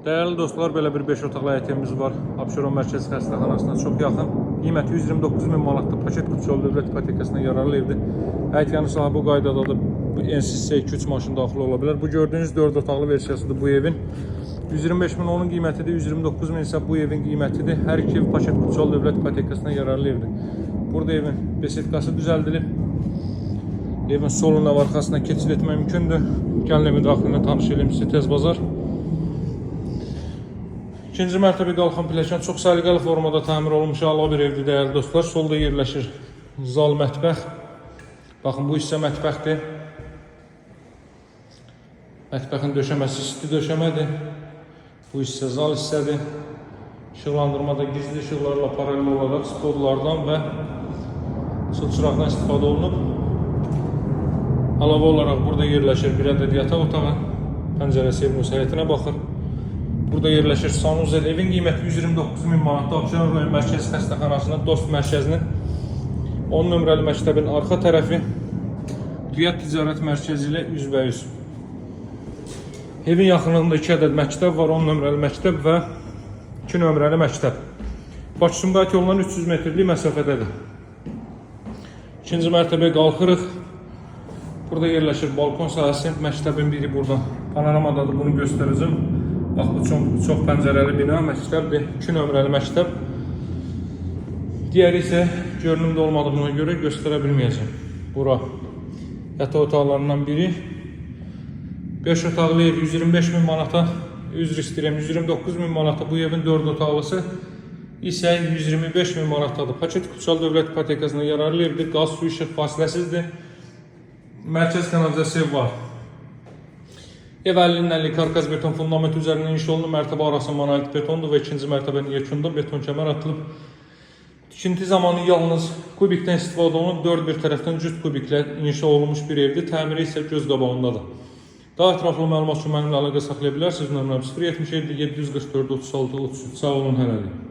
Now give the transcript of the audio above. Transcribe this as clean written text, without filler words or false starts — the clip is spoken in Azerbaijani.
Değerli dostlar, belə bir 5 otaqlı həyətimiz var. Abşeron Mərkəzi Xəstəxanasına çox yaxın. Qiyməti 129 min manatda paket Qutçalı Dövlət İpotekasına yararlı evdir. Həyət yanı sahibi bu qaydada da NSS 2-3 maşın daxil ola bilər. Bu gördüyünüz 4 otaqlı versiyasıdır bu evin. 125 min onun qiymətidir, 129 min isə bu evin qiymətidir. Hər iki ev paket Qutçalı Dövlət İpotekasına yararlı evdir. Burada evin besetkası düzəldilib. Evin soluna və arxasına keçid etmək mümkündür. Gəlin evin daxilinə tanış edeyim sizə tez bazar. İkinci mərtəbə qalxan pilləkən çox səliqəli formada təmir olunmuş əla bir evdir dəyərli dostlar. Solda yerləşir zal mətbəx. Baxın, bu hissə mətbəxdir. Mətbəxin döşəməsi isti döşəmədir. Bu hissə zal hissədir. İşıqlandırma da gizli işıqlarla paralel olaraq spotlardan və çılçıraqdan istifadə olunub. Əlavə olaraq burada yerləşir bir ədəd yataq otağı. Pəncərəsi evin öz həyətinə baxır. Burada yerləşir sanuzel. Evin qiyməti 129 min manatda Abşeron rayon Mərkəzi Xəstəxanasının Dost mərkəzinin 10 nömrəli məktəbin arxa tərəfi Riyad Ticarət Mərkəzi ilə üzbəyüz. Evin yaxınlığında 2 ədəd məktəb var, 10 nömrəli məktəb və 2 nömrəli məktəb. Bakı-Sumqayıt yolundan 300 metrlik məsafədədir. İkinci mərtəbəyə qalxırıq. Burada yerləşir balkon sahəsi. Məktəbin biri burada. Panoramadadır, bunu göstərəcəm. Bax, bu çox pəncərəli bina məktəbdir. 2 nömrəli məktəb. Digəri isə görünümdə olmadığına görə göstərə bilməyəcəm. Bura yataq otaqlarından biri. 5 otaqlı ev 125 min manata, üzr istəyirəm, 129 min manata. Bu evin 4 otaqlısı isə 125 min manatadır. Paket Qutçalı Dövlət İpotekasına yararlı evdir. Qaz, su, işıq fasiləsizdir. Mərkəz kanalizasiya var. Ev 50-50 karkaz beton fundament üzərindən inşa olunub. Mərtəbə arası monolit betondur və ikinci mərtəbənin yekunda beton kəmər atılıb. Tikinti zamanı yalnız kubikdən istifadə olunub. 4 bir tərəfdən cüt kubiklə inşa olunmuş bir evdir. Təmiri isə göz qabağındadır. Daha ətraflı məlumat üçün mənimlə əlaqə saxlaya bilərsiniz. Nömrəm 077 744 36 33. Sağ olun, hələlik.